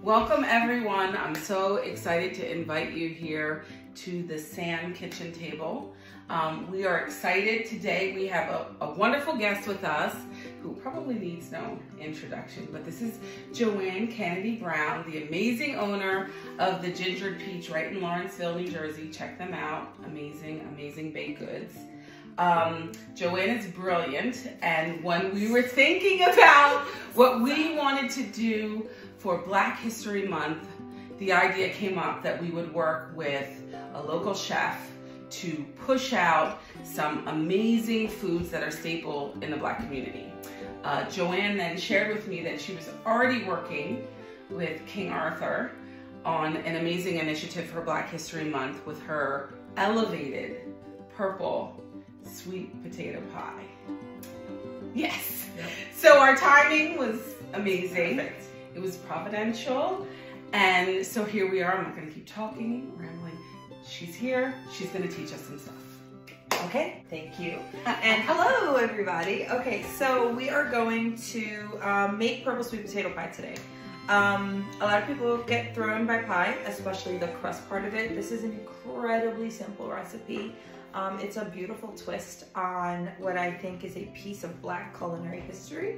Welcome everyone. I'm so excited to invite you here to the SSAAM kitchen table. We are excited today. We have a wonderful guest with us who probably needs no introduction, but this is Joanne Canady-Brown, the amazing owner of the Gingered Peach right in Lawrenceville, New Jersey. Check them out. Amazing, amazing baked goods. Joanne is brilliant, and when we were thinking about what we wanted to do for Black History Month, the idea came up that we would work with a local chef to push out some amazing foods that are staple in the Black community. Joanne then shared with me that she was already working with King Arthur on an amazing initiative for Black History Month with her elevated purple sweet potato pie. Yes. Yep. So our timing was amazing. Perfect. It was providential. And so here we are. I'm not going to keep talking, rambling. She's here. She's going to teach us some stuff. Okay, thank you. And hello, everybody. Okay, so we are going to make purple sweet potato pie today. A lot of people get thrown by pie, especially the crust part of it. This is an incredibly simple recipe. It's a beautiful twist on what I think is a piece of Black culinary history.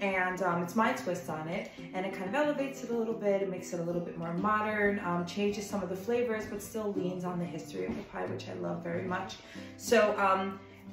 And it's my twist on it, and it kind of elevates it a little bit. It makes it a little bit more modern, changes some of the flavors, but still leans on the history of the pie, which I love very much. So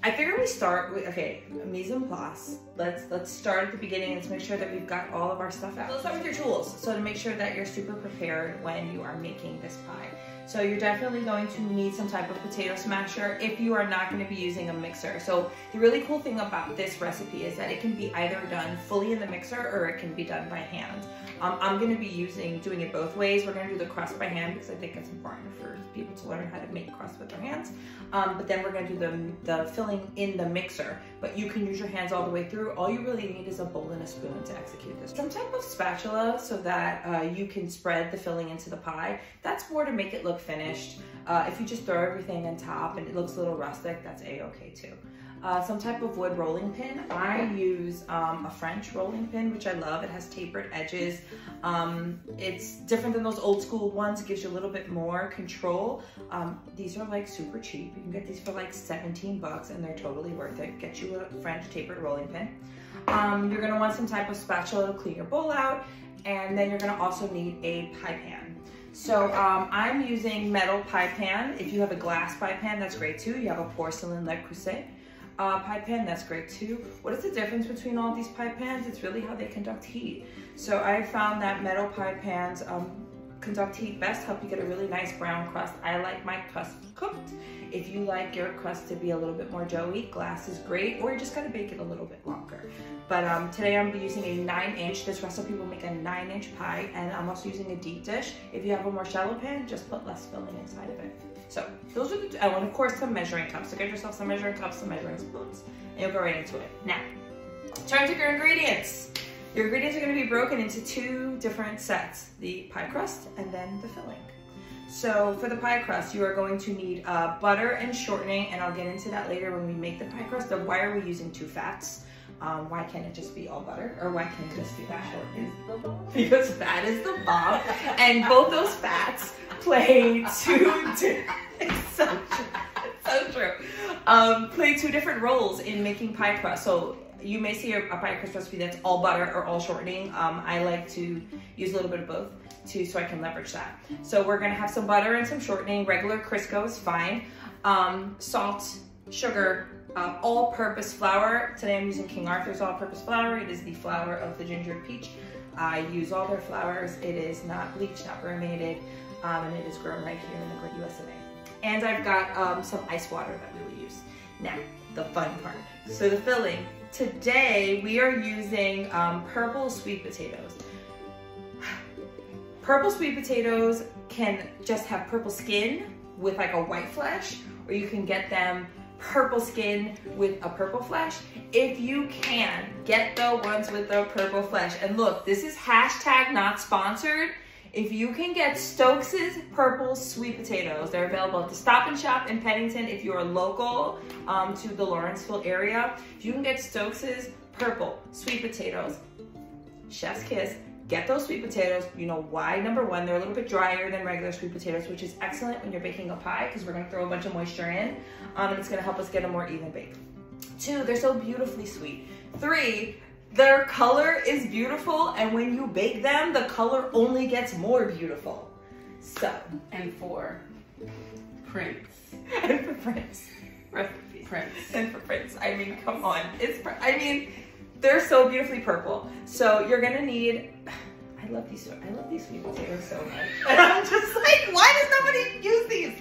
I figure we start with, okay, mise en place. Let's start at the beginning. Let's make sure that we've got all of our stuff out. So let's start with your tools. So to make sure that you're super prepared when you are making this pie. So you're definitely going to need some type of potato smasher if you are not going to be using a mixer. So the really cool thing about this recipe is that it can be either done fully in the mixer or it can be done by hand. I'm going to be doing it both ways. We're going to do the crust by hand because I think it's important for people to learn how to make crust with their hands. But then we're going to do the filling in the mixer. But you can use your hands all the way through. All you really need is a bowl and a spoon to execute this. Some type of spatula so that you can spread the filling into the pie. That's more to make it look finished. If you just throw everything on top and it looks a little rustic, that's a-okay too. Some type of wood rolling pin. I use a French rolling pin, which I love. It has tapered edges. It's different than those old school ones. It gives you a little bit more control. These are like super cheap. You can get these for like 17 bucks and they're totally worth it. Get you a French tapered rolling pin. You're gonna want some type of spatula to clean your bowl out. And then you're gonna also need a pie pan. So I'm using metal pie pan. If you have a glass pie pan, that's great too. You have a porcelain Le Creuset pie pan, that's great too. What is the difference between all these pie pans? It's really how they conduct heat. So I found that metal pie pans conduct heat best, help you get a really nice brown crust. I like my crust cooked. If you like your crust to be a little bit more doughy, glass is great, or you just gotta bake it a little bit longer. But today I'm using a 9-inch. This recipe will make a 9-inch pie, and I'm also using a deep dish. If you have a more shallow pan, just put less filling inside of it. So those are the, and of course some measuring cups. So get yourself some measuring cups, some measuring spoons, and you'll go right into it. Now, in terms of your ingredients. Your ingredients are gonna be broken into 2 different sets, the pie crust and then the filling. So for the pie crust, you are going to need butter and shortening, and I'll get into that later when we make the pie crust. Why are we using 2 fats? Why can't it just be all butter? Or why can't it just be that shortening? Because fat is the bomb, and both those fats play it's so true. Play 2 different roles in making pie crust. So you may see a pie crust recipe that's all butter or all shortening. I like to use a little bit of both too, so I can leverage that. So we're gonna have some butter and some shortening. Regular Crisco is fine. Salt, sugar, all-purpose flour. Today I'm using King Arthur's all-purpose flour. It is the flour of the Gingered Peach. I use all their flours. It is not bleached, not brominated, and it is grown right here in the great US of A. And I've got some ice water that we will use. Now, the fun part. So the filling. Today we are using purple sweet potatoes. Purple sweet potatoes can just have purple skin with like a white flesh, or you can get them purple skin with a purple flesh. If you can, get the ones with the purple flesh. And look, this is hashtag not sponsored. If you can get Stokes' purple sweet potatoes, they're available at the Stop and Shop in Pennington if you're local to the Lawrenceville area. If you can get Stokes' purple sweet potatoes, chef's kiss. Get those sweet potatoes. You know why? Number one, they're a little bit drier than regular sweet potatoes, which is excellent when you're baking a pie because we're gonna throw a bunch of moisture in and it's gonna help us get a more even bake. 2, they're so beautifully sweet. 3, their color is beautiful, and when you bake them, the color only gets more beautiful. So, and 4, prints. And for prints. Recipes. Prints. And for prints. I mean, come on. They're so beautifully purple. So you're gonna need, I love these sweet potatoes so much. And I'm just like, why does nobody use these?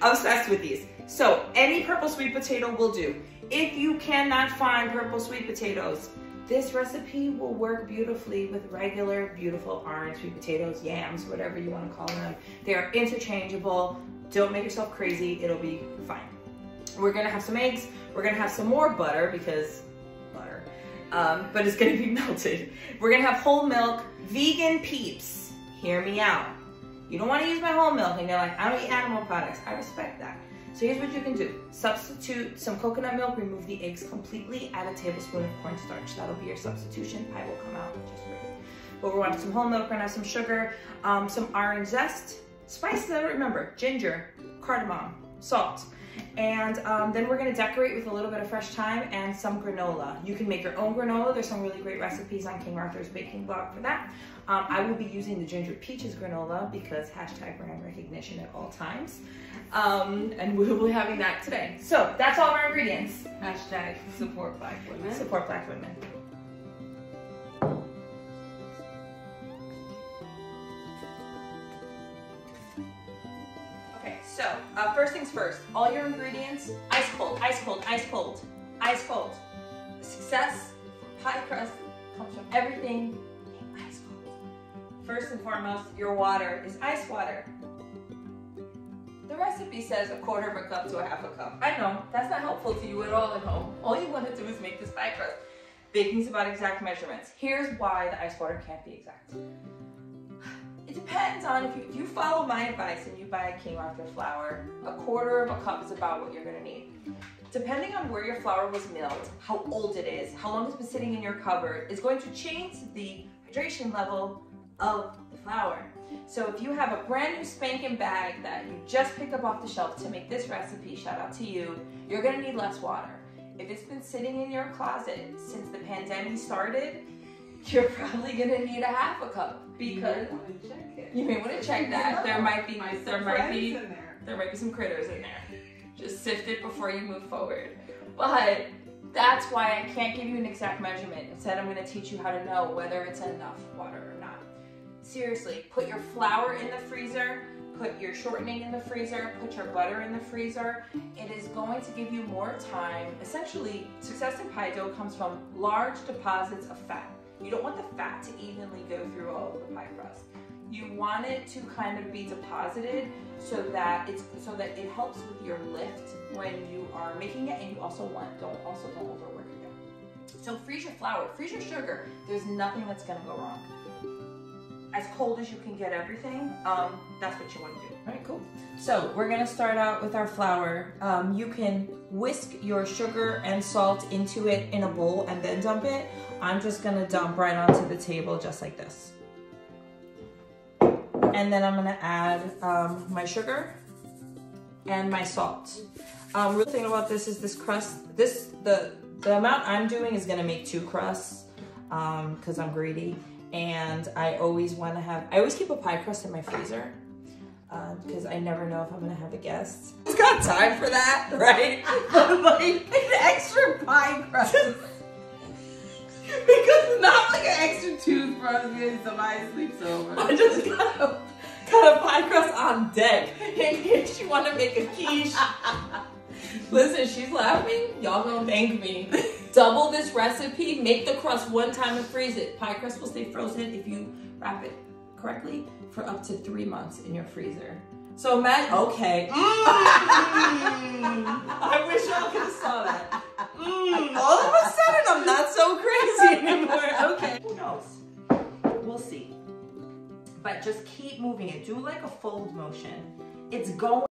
Obsessed with these. So any purple sweet potato will do. If you cannot find purple sweet potatoes, this recipe will work beautifully with regular, beautiful orange sweet potatoes, yams, whatever you want to call them. They are interchangeable. Don't make yourself crazy. It'll be fine. We're gonna have some eggs. We're gonna have some more butter because butter, but it's gonna be melted. We're gonna have whole milk. Vegan peeps, hear me out. You don't want to use my whole milk and you're like, I don't eat animal products. I respect that. So here's what you can do. Substitute some coconut milk, remove the eggs completely, add a tablespoon of cornstarch. That'll be your substitution. Pie will come out just great. But we're gonna have some whole milk, we're gonna have some sugar, some orange zest, spices I don't remember, ginger, cardamom, salt. And then we're gonna decorate with a little bit of fresh thyme and some granola. You can make your own granola. There's some really great recipes on King Arthur's baking blog for that. I will be using the ginger peaches granola because #brand recognition at all times. And we will be having that today. So that's all of our ingredients. #support Black women. Support Black women. Okay, so first things first, all your ingredients, ice cold, ice cold, ice cold, ice cold. The success of pie crust comes from everything being ice cold. First and foremost, your water is ice water. The recipe says 1/4 of a cup to 1/2 cup. I know, that's not helpful to you at all at home. All you want to do is make this pie crust. Baking's about exact measurements. Here's why the ice water can't be exact. It depends on if you follow my advice and you buy a King Arthur flour, 1/4 of a cup is about what you're gonna need. Depending on where your flour was milled, how old it is, how long it's been sitting in your cupboard, is going to change the hydration level of the flour. So if you have a brand new spanking bag that you just picked up off the shelf to make this recipe, shout out to you, you're gonna need less water. If it's been sitting in your closet since the pandemic started, you're probably gonna need 1/2 cup because you may want to check that. There might be some critters in there. Just sift it before you move forward. But that's why I can't give you an exact measurement. Instead, I'm gonna teach you how to know whether it's enough water or not. Seriously, put your flour in the freezer, put your shortening in the freezer, put your butter in the freezer. It is going to give you more time. Essentially, success in pie dough comes from large deposits of fat. You don't want the fat to evenly go through all of the pie crust. You want it to kind of be deposited so that it helps with your lift when you are making it, and you also don't overwork it. So freeze your flour, freeze your sugar. There's nothing that's gonna go wrong. As cold as you can get everything, that's what you want to do. All right, cool. So we're gonna start out with our flour. You can whisk your sugar and salt into it in a bowl and then dump it. I'm just gonna dump right onto the table just like this. And then I'm gonna add my sugar and my salt. Real thing about this is this crust, the amount I'm doing is gonna make 2 crusts because I'm greedy. And I always keep a pie crust in my freezer because I never know if I'm gonna have a guest. It's got time for that, right? But like an extra pie crust. Because not like an extra toothbrush when somebody sleeps over. I just got a pie crust on deck in case you want to make a quiche. Listen, she's laughing. Y'all gonna thank me. Double this recipe, make the crust 1 time and freeze it. Pie crust will stay frozen if you wrap it correctly for up to 3 months in your freezer. So imagine, okay. I wish y'all could have saw that. All of a sudden, I'm not so crazy anymore. Okay. Who knows? We'll see. but just keep moving it. Do like a fold motion. It's going